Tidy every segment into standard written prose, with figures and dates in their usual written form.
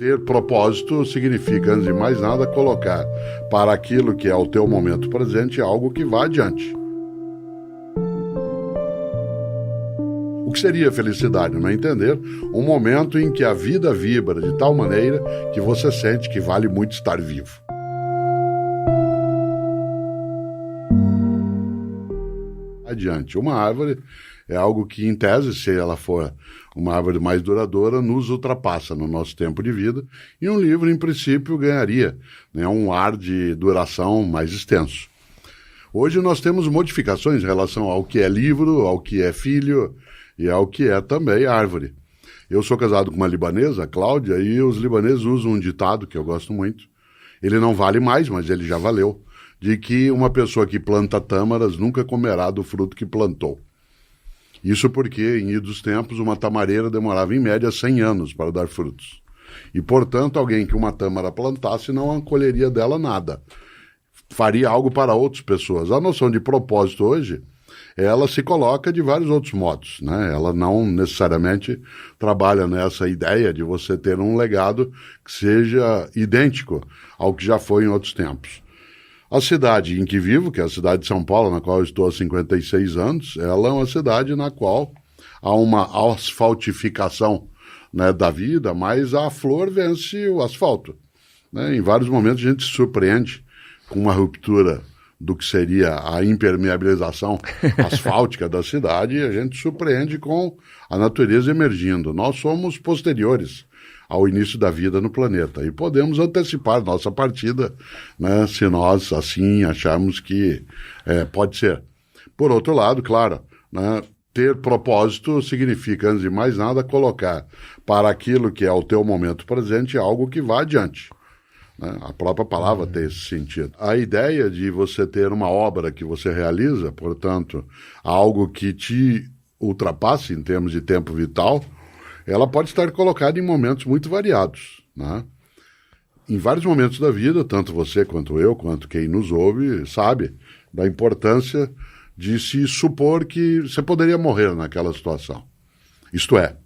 Ter propósito significa, antes de mais nada, colocar para aquilo que é o teu momento presente algo que vá adiante. O que seria felicidade? Não é entender um momento em que a vida vibra de tal maneira que você sente que vale muito estar vivo. Adiante. Uma árvore é algo que, em tese, se ela for uma árvore mais duradoura, nos ultrapassa no nosso tempo de vida, e um livro, em princípio, ganharia, né, um ar de duração mais extenso. Hoje nós temos modificações em relação ao que é livro, ao que é filho e ao que é também árvore. Eu sou casado com uma libanesa, a Cláudia, e os libaneses usam um ditado que eu gosto muito. Ele não vale mais, mas ele já valeu, de que uma pessoa que planta tâmaras nunca comerá do fruto que plantou. Isso porque, em idos tempos, uma tamareira demorava em média 100 anos para dar frutos. E, portanto, alguém que uma tâmara plantasse não colheria dela nada. Faria algo para outras pessoas. A noção de propósito hoje, ela se coloca de vários outros modos, né? Ela não necessariamente trabalha nessa ideia de você ter um legado que seja idêntico ao que já foi em outros tempos. A cidade em que vivo, que é a cidade de São Paulo, na qual eu estou há 56 anos, ela é uma cidade na qual há uma asfaltificação, né, da vida, mas a flor vence o asfalto, né? Em vários momentos a gente se surpreende com uma ruptura do que seria a impermeabilização asfáltica da cidade, e a gente surpreende com a natureza emergindo. Nós somos posteriores ao início da vida no planeta e podemos antecipar nossa partida, né, se nós assim acharmos que pode ser. Por outro lado, claro, né, ter propósito significa, antes de mais nada, colocar para aquilo que é o teu momento presente algo que vá adiante. Né? A própria palavra tem esse sentido. A ideia de você ter uma obra que você realiza, portanto, algo que te ultrapasse em termos de tempo vital, ela pode estar colocada em momentos muito variados, né? Em vários momentos da vida, tanto você quanto eu, quanto quem nos ouve, sabe da importância de se supor que você poderia morrer naquela situação. Isto é,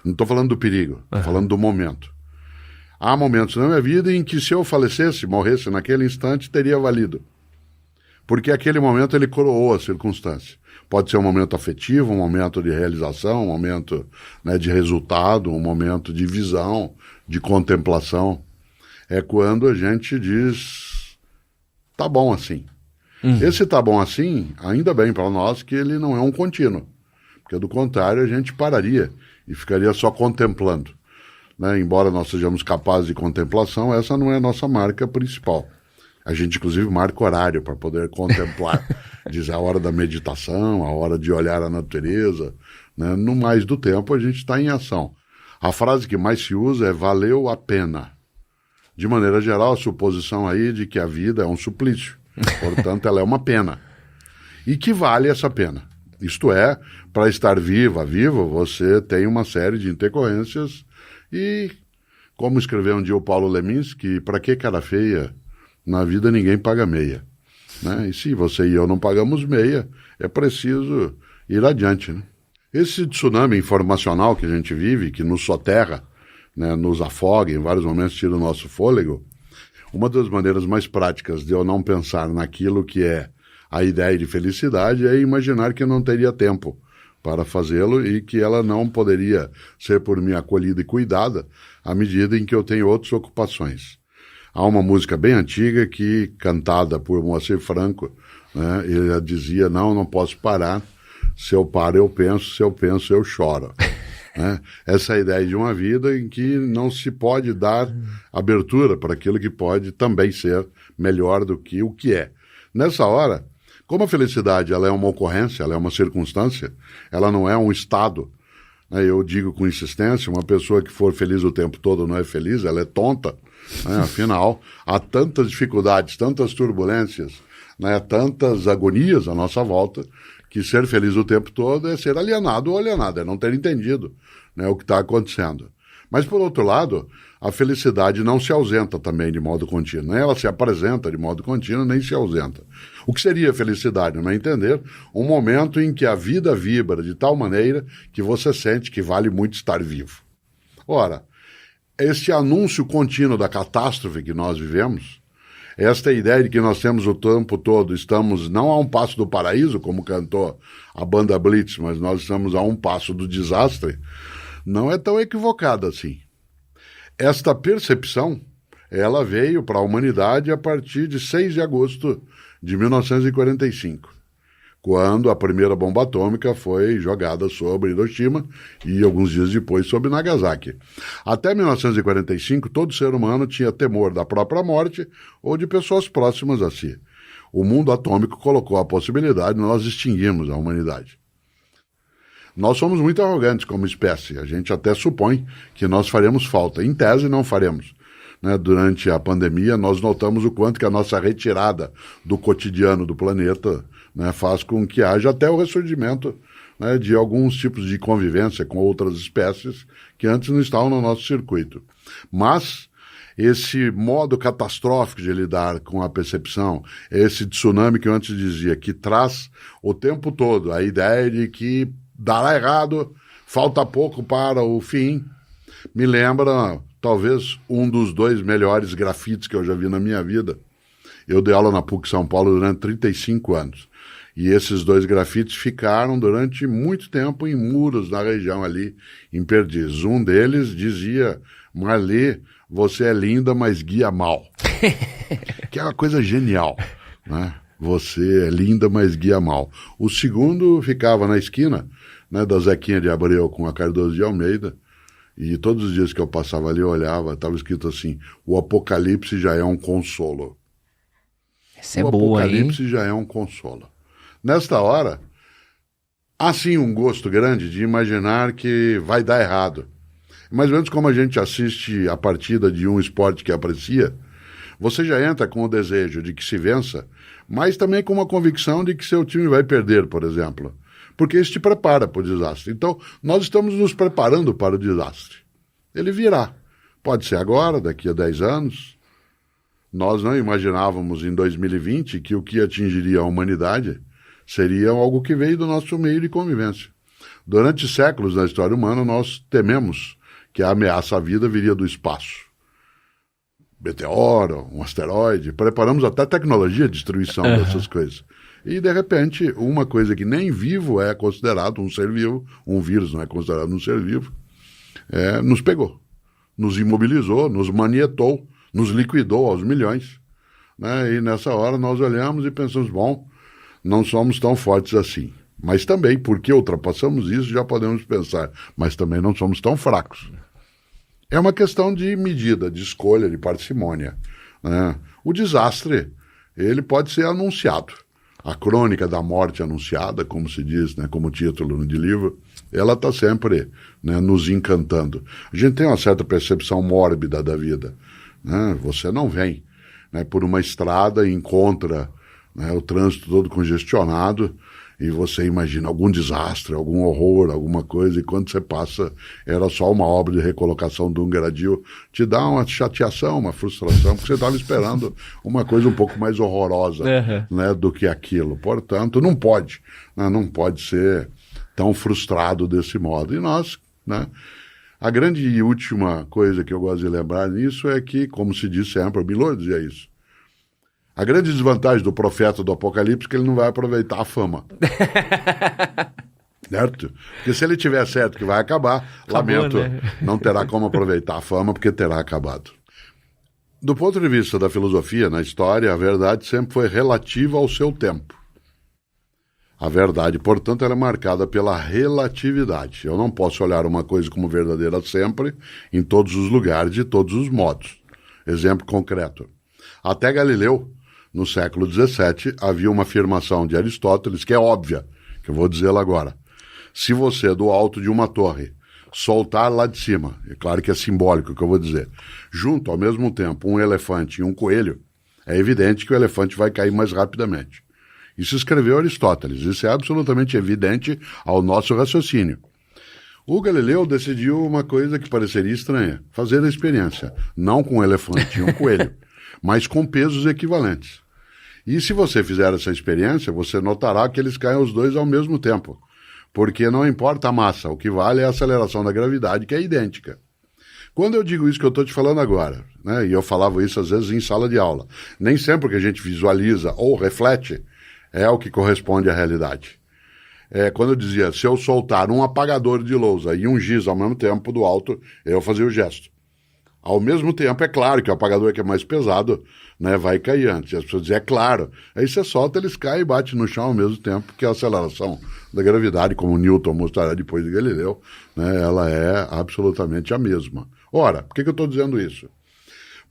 não estou falando do perigo, estou falando do momento. Há momentos na minha vida em que se eu falecesse, morresse naquele instante, teria valido. Porque aquele momento ele coroou a circunstância. Pode ser um momento afetivo, um momento de realização, um momento, né, de resultado, um momento de visão, de contemplação. É quando a gente diz, tá bom assim. Esse tá bom assim, ainda bem para nós que ele não é um contínuo. Porque do contrário a gente pararia e ficaria só contemplando. Né? Embora nós sejamos capazes de contemplação, essa não é a nossa marca principal. A gente, inclusive, marca horário para poder contemplar. Diz a hora da meditação, a hora de olhar a natureza. Né? No mais do tempo, a gente está em ação. A frase que mais se usa é valeu a pena. De maneira geral, a suposição aí de que a vida é um suplício. Portanto, ela é uma pena. E que vale essa pena? Isto é, para estar vivo, você tem uma série de intercorrências e, como escreveu um dia o Paulo Leminski, para que cara feia? Na vida ninguém paga meia, né? E se você e eu não pagamos meia, é preciso ir adiante, né? Esse tsunami informacional que a gente vive, que nos soterra, né, nos afoga, em vários momentos tira o nosso fôlego, uma das maneiras mais práticas de eu não pensar naquilo que é a ideia de felicidade é imaginar que eu não teria tempo para fazê-lo e que ela não poderia ser por mim acolhida e cuidada à medida em que eu tenho outras ocupações. Há uma música bem antiga que, cantada por Moacir Franco, né, ele dizia, não posso parar, se eu paro eu penso, se eu penso eu choro. Né? Essa é a ideia de uma vida em que não se pode dar abertura para aquilo que pode também ser melhor do que o que é. Nessa hora, como a felicidade ela é uma ocorrência, ela é uma circunstância, ela não é um estado. Eu digo com insistência, uma pessoa que for feliz o tempo todo não é feliz, ela é tonta. Afinal, há tantas dificuldades, tantas turbulências, né, tantas agonias à nossa volta, que ser feliz o tempo todo é ser alienado ou alienado, é não ter entendido, né, o que está acontecendo. Mas, por outro lado, a felicidade não se ausenta também de modo contínuo. Nem ela se apresenta de modo contínuo, nem se ausenta. O que seria felicidade? Não é entender um momento em que a vida vibra de tal maneira que você sente que vale muito estar vivo. Ora, Este anúncio contínuo da catástrofe que nós vivemos, esta ideia de que nós temos o tempo todo, estamos não a um passo do paraíso, como cantou a banda Blitz, mas nós estamos a um passo do desastre, não é tão equivocada assim. Esta percepção, ela veio para a humanidade a partir de 6 de agosto de 1945, quando a primeira bomba atômica foi jogada sobre Hiroshima e alguns dias depois sobre Nagasaki. Até 1945, todo ser humano tinha temor da própria morte ou de pessoas próximas a si. O mundo atômico colocou a possibilidade de nós extinguirmos a humanidade. Nós somos muito arrogantes como espécie, a gente até supõe que nós faremos falta. Em tese, não faremos. Durante a pandemia, nós notamos o quanto que a nossa retirada do cotidiano do planeta faz com que haja até o ressurgimento de alguns tipos de convivência com outras espécies que antes não estavam no nosso circuito. Mas esse modo catastrófico de lidar com a percepção, esse tsunami que eu antes dizia, que traz o tempo todo a ideia de que dará errado, falta pouco para o fim, me lembra talvez um dos 2 melhores grafites que eu já vi na minha vida. Eu dei aula na PUC São Paulo durante 35 anos. E esses 2 grafites ficaram durante muito tempo em muros na região ali, em Perdizes. Um deles dizia: Marli, você é linda, mas guia mal. Que é uma coisa genial, né? Você é linda, mas guia mal. O segundo ficava na esquina, da Zequinha de Abreu com a Cardoso de Almeida, e todos os dias que eu passava ali eu olhava, estava escrito assim: o apocalipse já é um consolo. Essa é boa, hein? O apocalipse já é um consolo. Nesta hora, há sim um gosto grande de imaginar que vai dar errado. Mais ou menos como a gente assiste a partida de um esporte que aprecia, você já entra com o desejo de que se vença, mas também com uma convicção de que seu time vai perder, por exemplo. Porque isso te prepara para o desastre. Então, nós estamos nos preparando para o desastre. Ele virá. Pode ser agora, daqui a 10 anos. Nós não imaginávamos em 2020 que o que atingiria a humanidade seria algo que veio do nosso meio de convivência. Durante séculos na história humana, nós tememos que a ameaça à vida viria do espaço. Meteoro, um asteroide, preparamos até tecnologia de destruição dessas coisas. E, de repente, uma coisa que nem vivo é considerado um ser vivo, um vírus não é considerado um ser vivo, nos pegou, nos imobilizou, nos manietou, nos liquidou aos milhões. E nessa hora nós olhamos e pensamos, bom, não somos tão fortes assim. Mas também, porque ultrapassamos isso, já podemos pensar, mas também não somos tão fracos. É uma questão de medida, de escolha, de parcimônia. O desastre, ele pode ser anunciado. A crônica da morte anunciada, como se diz, como título de livro, ela está sempre nos encantando. A gente tem uma certa percepção mórbida da vida. Você não vem por uma estrada e encontra o trânsito todo congestionado e você imagina algum desastre, algum horror, alguma coisa, e quando você passa, era só uma obra de recolocação de um gradil, te dá uma chateação, uma frustração, porque você estava esperando uma coisa um pouco mais horrorosa do que aquilo. Portanto, não pode ser tão frustrado desse modo. E nós, a grande e última coisa que eu gosto de lembrar nisso é que, como se diz sempre, o Milor dizia isso, a grande desvantagem do profeta do Apocalipse é que ele não vai aproveitar a fama. Certo? Porque se ele tiver certo que vai acabar, acabou, lamento, não terá como aproveitar a fama porque terá acabado. Do ponto de vista da filosofia, na história, a verdade sempre foi relativa ao seu tempo. A verdade, portanto, ela é marcada pela relatividade. Eu não posso olhar uma coisa como verdadeira sempre, em todos os lugares, de todos os modos. Exemplo concreto. Até Galileu, no século XVII, havia uma afirmação de Aristóteles que é óbvia, que eu vou dizê-la agora. Se você, do alto de uma torre, soltar lá de cima, é claro que é simbólico o que eu vou dizer, junto ao mesmo tempo um elefante e um coelho, é evidente que o elefante vai cair mais rapidamente. Isso escreveu Aristóteles, isso é absolutamente evidente ao nosso raciocínio. O Galileu decidiu uma coisa que pareceria estranha, fazer a experiência, não com um elefante e um coelho, mas com pesos equivalentes. E se você fizer essa experiência, você notará que eles caem os dois ao mesmo tempo, porque não importa a massa, o que vale é a aceleração da gravidade, que é idêntica. Quando eu digo isso que eu estou te falando agora, né, e eu falava isso às vezes em sala de aula, nem sempre o que a gente visualiza ou reflete é o que corresponde à realidade. Quando eu dizia, se eu soltar um apagador de lousa e um giz ao mesmo tempo do alto, eu fazia o gesto. Ao mesmo tempo, é claro que o apagador que é mais pesado, né, vai cair antes. E as pessoas dizem, é claro. Aí você solta, eles caem e batem no chão ao mesmo tempo, que a aceleração da gravidade, como Newton mostrará depois de Galileu, né, ela é absolutamente a mesma. Ora, por que eu estou dizendo isso?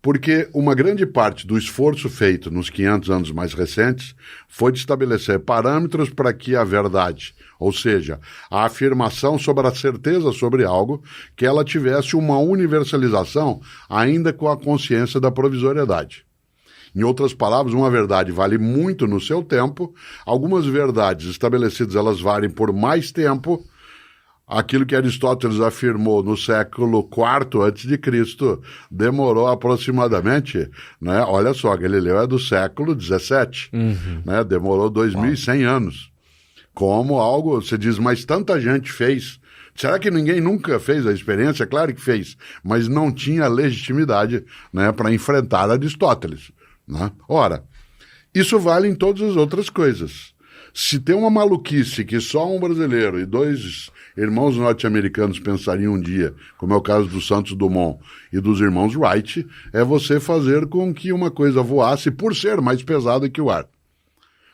Porque uma grande parte do esforço feito nos 500 anos mais recentes foi de estabelecer parâmetros para que a verdade, ou seja, a afirmação sobre a certeza sobre algo, que ela tivesse uma universalização, ainda com a consciência da provisoriedade. Em outras palavras, uma verdade vale muito no seu tempo, algumas verdades estabelecidas elas valem por mais tempo. Aquilo que Aristóteles afirmou no século IV a.C. demorou aproximadamente, né? Olha só, Galileu é do século XVII, né? Demorou 2.100 anos. Como algo, você diz, mas tanta gente fez. Será que ninguém nunca fez a experiência? Claro que fez, mas não tinha legitimidade, né, para enfrentar Aristóteles, né? Ora, isso vale em todas as outras coisas. Se tem uma maluquice que só um brasileiro e 2 irmãos norte-americanos pensariam um dia, como é o caso do Santos Dumont e dos irmãos Wright, é você fazer com que uma coisa voasse por ser mais pesada que o ar.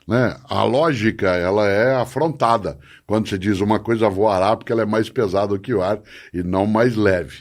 Né? A lógica, ela é afrontada quando se diz uma coisa voará porque ela é mais pesada que o ar e não mais leve.